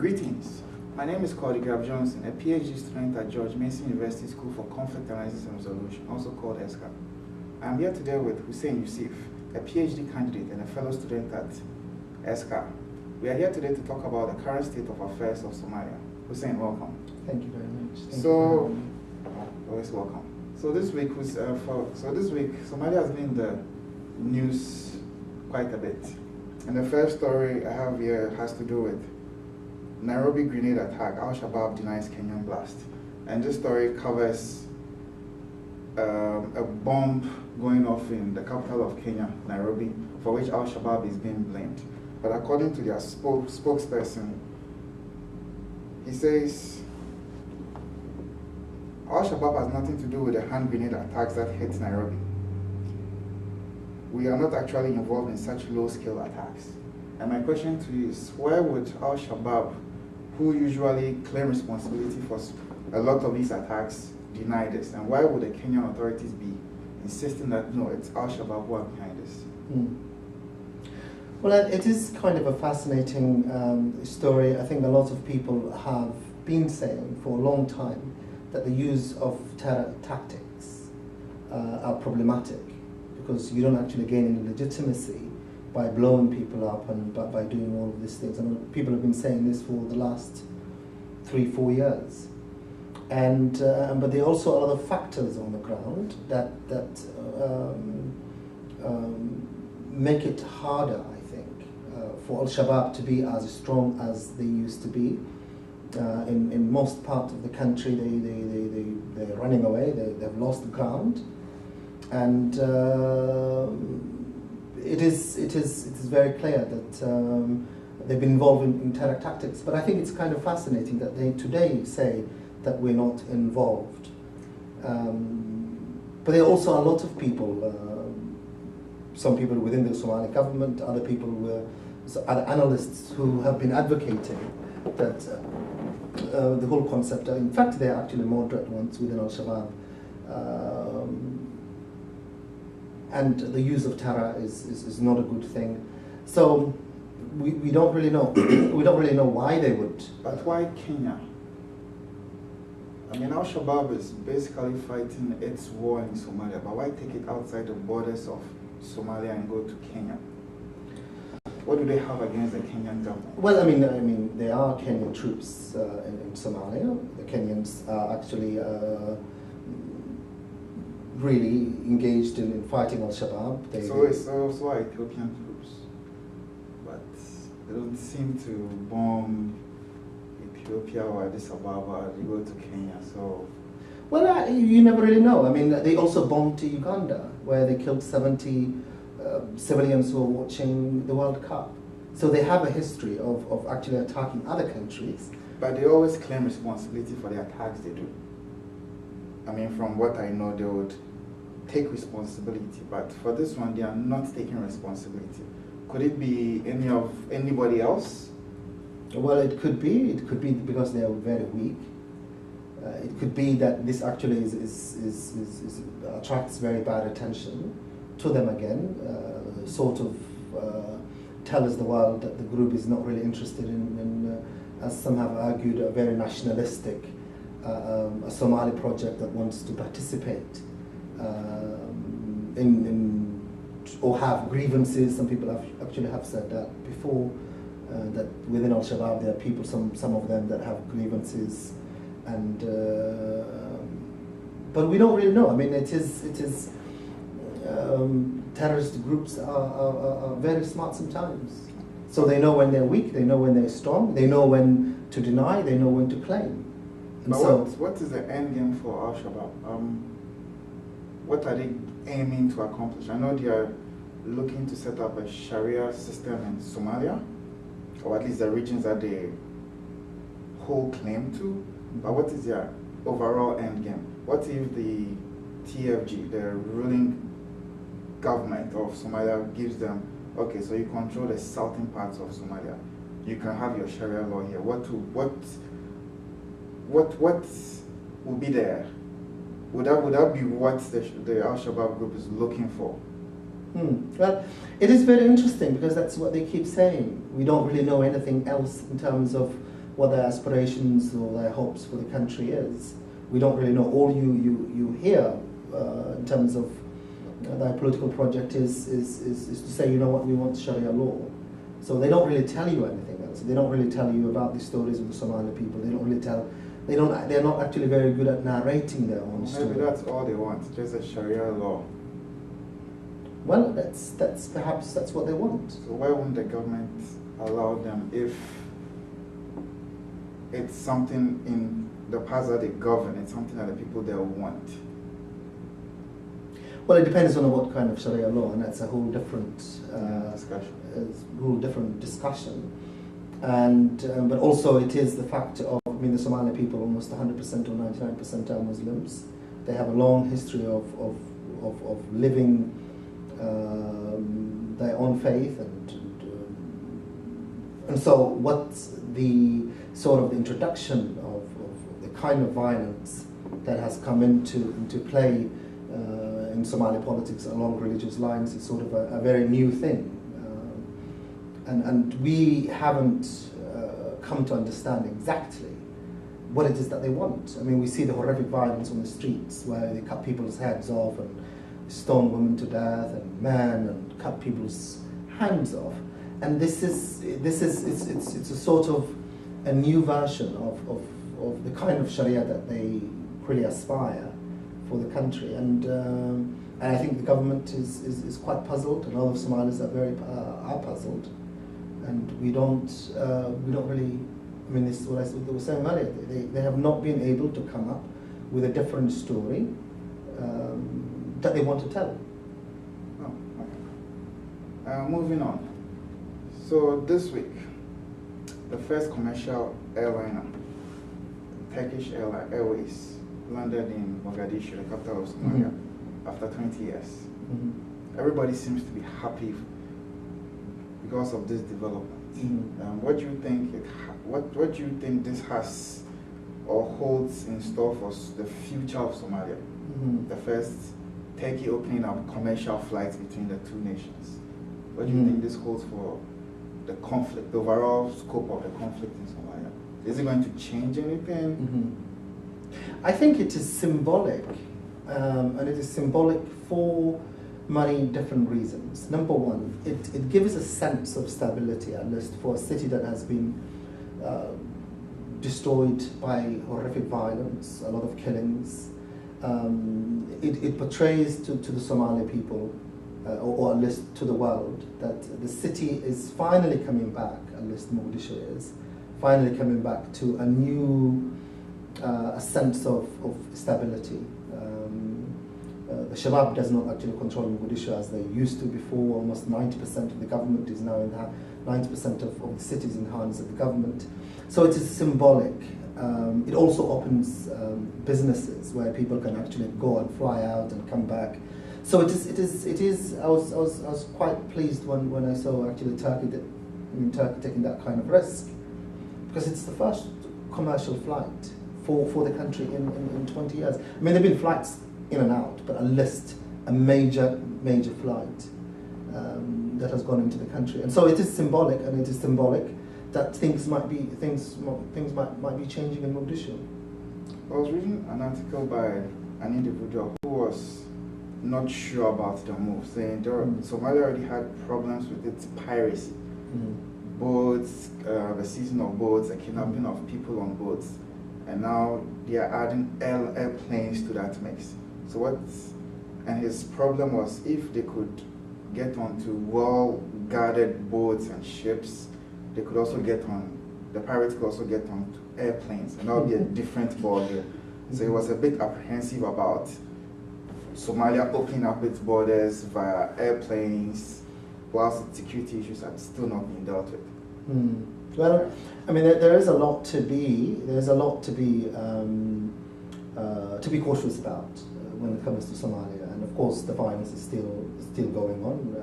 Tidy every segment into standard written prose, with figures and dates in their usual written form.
Greetings. My name is Kwaw, a PhD student at George Mason University School for Conflict Analysis and Resolution, also called ESCA. I am here today with Hussein Yusuf, a PhD candidate and a fellow student at ESCA. We are here today to talk about the current state of affairs of Somalia. Hussein, welcome. Thank you very much. Always welcome. So this week, Somalia has been in the news quite a bit. And the first story I have here has to do with Nairobi grenade attack. Al-Shabab denies Kenyan blast. And this story covers a bomb going off in the capital of Kenya, Nairobi, for which Al-Shabab is being blamed. But according to their spokesperson, he says Al-Shabab has nothing to do with the hand grenade attacks that hit Nairobi. We are not actually involved in such low-scale attacks. And my question to you is, why would Al-Shabab, who usually claim responsibility for a lot of these attacks, deny this? And why would the Kenyan authorities be insisting that, no, it's Al-Shabab who are behind this? Well, it is kind of a fascinating story. I think a lot of people have been saying for a long time that the use of terror tactics are problematic, because you don't actually gain any legitimacy by blowing people up and by doing all of these things. And people have been saying this for the last 3-4 years. And but there are also a lot of factors on the ground that make it harder, I think, for Al-Shabab to be as strong as they used to be. In most parts of the country, they're running away. They've lost ground. And it is very clear that they've been involved in terror tactics. But I think it's kind of fascinating that they today say that we're not involved. But there are also a lot of people, some people within the Somali government, other people, other analysts who have been advocating that the whole concept, in fact there are actually moderate ones within Al-Shabab, and the use of terror is not a good thing. So we don't really know. We don't really know why they would. But why Kenya? I mean, Al-Shabaab is basically fighting its war in Somalia, but why take it outside the borders of Somalia and go to Kenya? What do they have against the Kenyan government? Well, I mean, there are Kenyan troops in Somalia. The Kenyans are actually really engaged in fighting Al-Shabaab. So are Ethiopian troops, but they don't seem to bomb Ethiopia or Addis Ababa. They go to Kenya. So, well, you never really know. I mean, they also bombed to Uganda, where they killed 70 civilians who were watching the World Cup. So they have a history of actually attacking other countries. But they always claim responsibility for the attacks they do. I mean, from what I know, they would take responsibility, but for this one, they are not taking responsibility. Could it be anybody else? Well, it could be. It could be because they are very weak. It could be that this actually attracts very bad attention to them again, sort of tells the world that the group is not really interested in as some have argued, a very nationalistic a Somali project that wants to participate in or have grievances. Some people have said that before, that within Al-Shabaab there are people, some of them that have grievances, and but we don't really know. I mean, it is terrorist groups are very smart sometimes. So they know when they're weak, they know when they're strong, they know when to deny, they know when to claim. And but so, what is the end game for Al-Shabaab? What are they aiming to accomplish? I know they are looking to set up a Sharia system in Somalia, or at least the regions that they hold claim to. But what is their overall end game? What if the TFG, the ruling government of Somalia, gives them, okay, so you control the southern parts of Somalia, you can have your Sharia law here. What will be there? Would that be what the Al-Shabaab group is looking for? Well, it is very interesting because that's what they keep saying. We don't really know anything else in terms of what their aspirations or their hopes for the country is. We don't really know. All you hear in terms of their political project is to say, you know what, we want Sharia law. So they don't really tell you anything else. They don't really tell you about the stories of the Somali people. They don't really tell. They're not actually very good at narrating their own story. Maybe that's all they want, just a Sharia law. Well, perhaps that's what they want. So why won't the government allow them if it's something in the parts that they govern, it's something that the people there want? Well, it depends on what kind of Sharia law, and that's a whole different discussion. And but also it is the fact of, I mean, the Somali people, almost 100% or 99% are Muslims. They have a long history of living their own faith, and so what's the sort of the introduction of the kind of violence that has come into play in Somali politics along religious lines is sort of a very new thing, and we haven't come to understand exactly what it is that they want. I mean, we see the horrific violence on the streets where they cut people's heads off and stone women to death, and men, and cut people's hands off. And this is a sort of a new version of the kind of Sharia that they really aspire for the country. And I think the government is quite puzzled. A lot of Somalis are puzzled, and we don't really. I mean, this is what I was saying earlier. They have not been able to come up with a different story that they want to tell. Oh, okay. Moving on. So this week, the first commercial airliner, Turkish Airways, landed in Mogadishu, the capital of Somalia, after 20 years. Everybody seems to be happy because of this development. What do you think? What do you think this has or holds in store for the future of Somalia? The first Turkey opening up commercial flights between the two nations. What do you think this holds for the conflict, the overall scope of the conflict in Somalia? Is it going to change anything? I think it is symbolic, and it is symbolic for many different reasons. Number one, it gives a sense of stability, at least for a city that has been destroyed by horrific violence, a lot of killings. It portrays to the Somali people, or at least to the world, that the city is finally coming back, at least Mogadishu is, finally coming back to a new a sense of stability. The al-Shabab does not actually control Mogadishu as they used to before. Almost 90% of the government is now in 90% of the cities in the hands of the government. So it is symbolic. It also opens businesses where people can actually go and fly out and come back. So it is. I was quite pleased when I saw actually Turkey taking that kind of risk, because it's the first commercial flight for the country in 20 years. I mean, there've been flights in and out, but at least a major flight that has gone into the country. And so it is symbolic, and it is symbolic that things might be changing in Mogadishu. I was reading an article by an individual who was not sure about the move, saying Somalia already had problems with its piracy, boats, the seizing of boats, the kidnapping of people on boats, and now they are adding airplanes to that mix. So and his problem was, if they could get onto well-guarded boats and ships, they could also the pirates could also get onto airplanes, and that would be a different ballgame. So he was a bit apprehensive about Somalia opening up its borders via airplanes, whilst security issues are still not being dealt with. Well, I mean, there is a lot to be cautious about when it comes to Somalia, and of course the violence is still going on.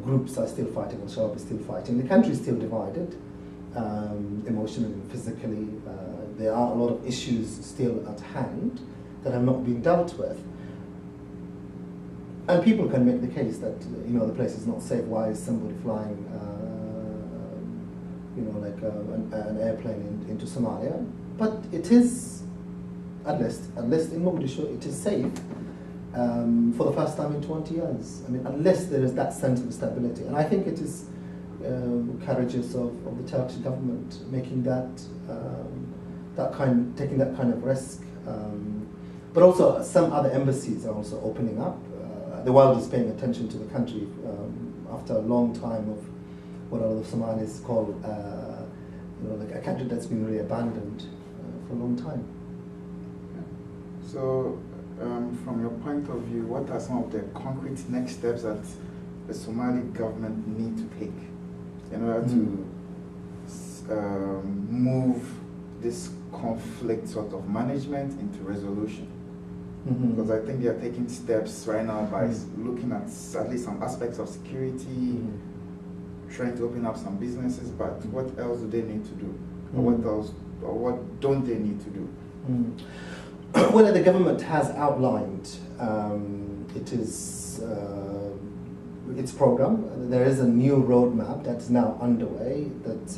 Groups are still fighting, al-Shabab is still fighting. The country is still divided, emotionally and physically. There are a lot of issues still at hand that have not been dealt with. And people can make the case that the place is not safe. Why is somebody flying an airplane into Somalia. But it is, at least in Mogadishu, it is safe for the first time in 20 years. I mean, unless there is that sense of stability. And I think it is courageous of the Turkish government making taking that kind of risk. But also some other embassies are also opening up. The world is paying attention to the country after a long time of what a lot of Somalis call a country that's been really abandoned for a long time. So, from your point of view, what are some of the concrete next steps that the Somali government need to take in order to move this conflict sort of management into resolution? Because I think they are taking steps right now by looking at least some aspects of security, trying to open up some businesses, but what else do they need to do? Or what else, or what don't they need to do? Well, the government has outlined its program. There is a new roadmap that's now underway. That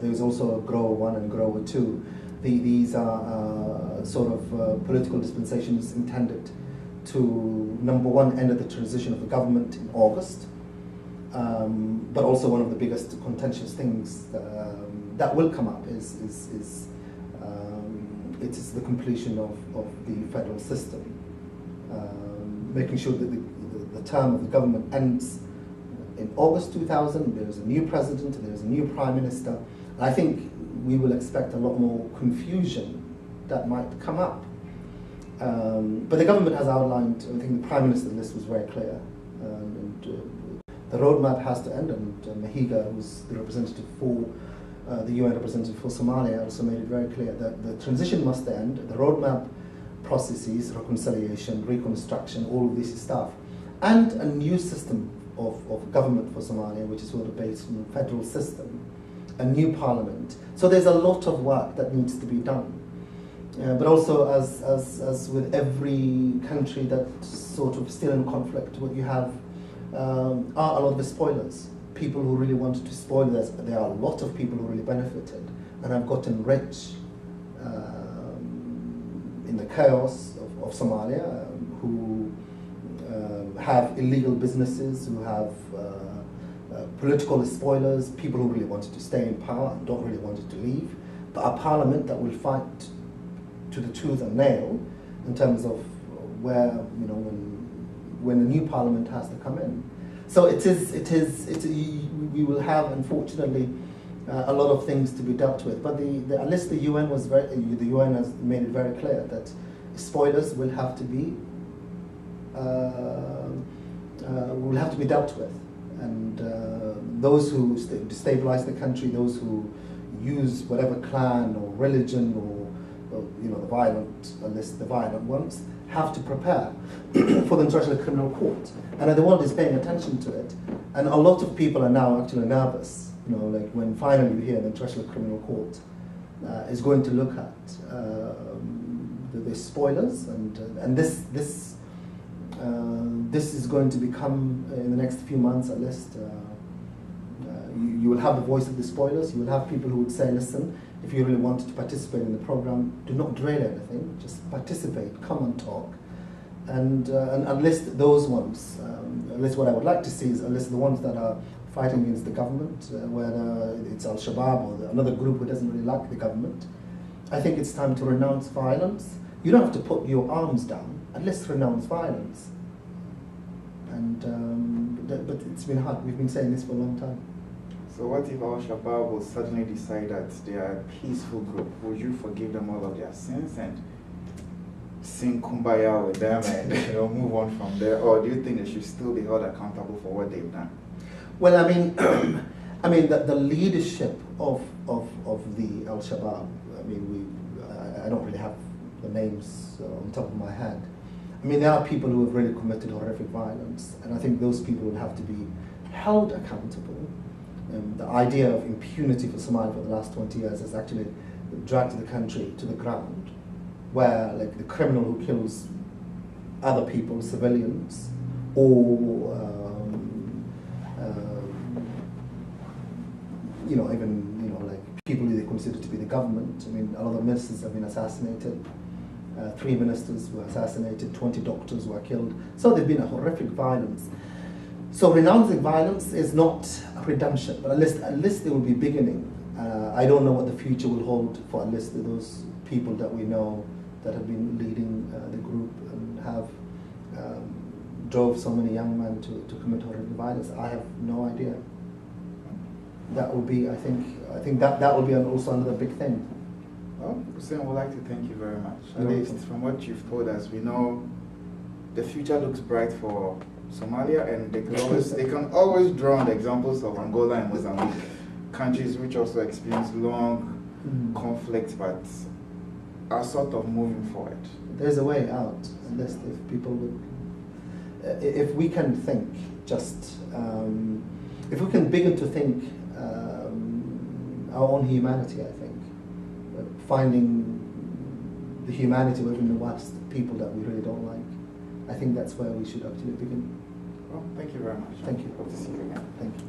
there is also a Grower 1 and Grower 2. These are sort of political dispensations intended to, number one, end the transition of the government in August, but also one of the biggest contentious things that will come up is it is the completion of the federal system, making sure that the term of the government ends in August 2000. There is a new president, there is a new prime minister. I think we will expect a lot more confusion that might come up. But the government has outlined, I think the Prime Minister's list was very clear. The roadmap has to end, and Mahiga, who's the representative for, the UN representative for Somalia, also made it very clear that the transition must end, the roadmap processes, reconciliation, reconstruction, all of this stuff, and a new system of government for Somalia, which is sort of based on the federal system, a new parliament. So there's a lot of work that needs to be done. But also, as with every country that's sort of still in conflict, what you have are a lot of the spoilers. People who really wanted to spoil this. There are a lot of people who really benefited and have gotten rich in the chaos of Somalia, who have illegal businesses, who have political spoilers, people who really wanted to stay in power and don't really wanted to leave, but a parliament that will fight to the tooth and nail in terms of where, when a new parliament has to come in. So we will have, unfortunately, a lot of things to be dealt with. But unless the UN the UN has made it very clear that spoilers will have to be dealt with, and those who destabilize the country, those who use whatever clan or religion or the violent ones, have to prepare for the International Criminal Court. And the world is paying attention to it. And a lot of people are now actually nervous, when finally you hear the International Criminal Court is going to look at the spoilers, and this is going to become, in the next few months at least, you will have the voice of the spoilers. You will have people who would say, listen, if you really wanted to participate in the program, do not derail anything, just participate, come and talk. And unless those ones, unless what I would like to see is unless the ones that are fighting against the government, whether it's al-Shabab or another group who doesn't really like the government, I think it's time to renounce violence. You don't have to put your arms down, and let's renounce violence. But it's been hard. We've been saying this for a long time. So what if al-Shabab will suddenly decide that they are a peaceful group? Would you forgive them all of their sins and sing Kumbaya with them and move on from there? Or do you think they should still be held accountable for what they've done? Well, I mean, the leadership of the al-Shabab, I don't really have the names on top of my head. There are people who have really committed horrific violence, and I think those people will have to be held accountable. The idea of impunity for Somalia for the last 20 years has actually dragged the country to the ground, where the criminal who kills other people, civilians, or even considered to be the government. I mean, a lot of ministers have been assassinated. 3 ministers were assassinated, 20 doctors were killed. So there's been a horrific violence. So renouncing violence is not a redemption, but at least there will be beginning. I don't know what the future will hold for at least those people that we know that have been leading the group and have drove so many young men to commit horrific violence. I have no idea. That will be, I think that will be also another big thing. Well, Hussein, I would like to thank you very much. At You're least welcome. from what you've told us, we know the future looks bright for Somalia, and they can always draw on the examples of Angola and Mozambique, countries which also experience long conflict but are sort of moving forward. There's a way out, unless if people would, if we can think, if we can begin to think our own humanity, I think, finding the humanity within the West, people that we really don't like, I think that's where we should actually begin. Well, thank you very much. Thank you. Hope to see you again. Thank you.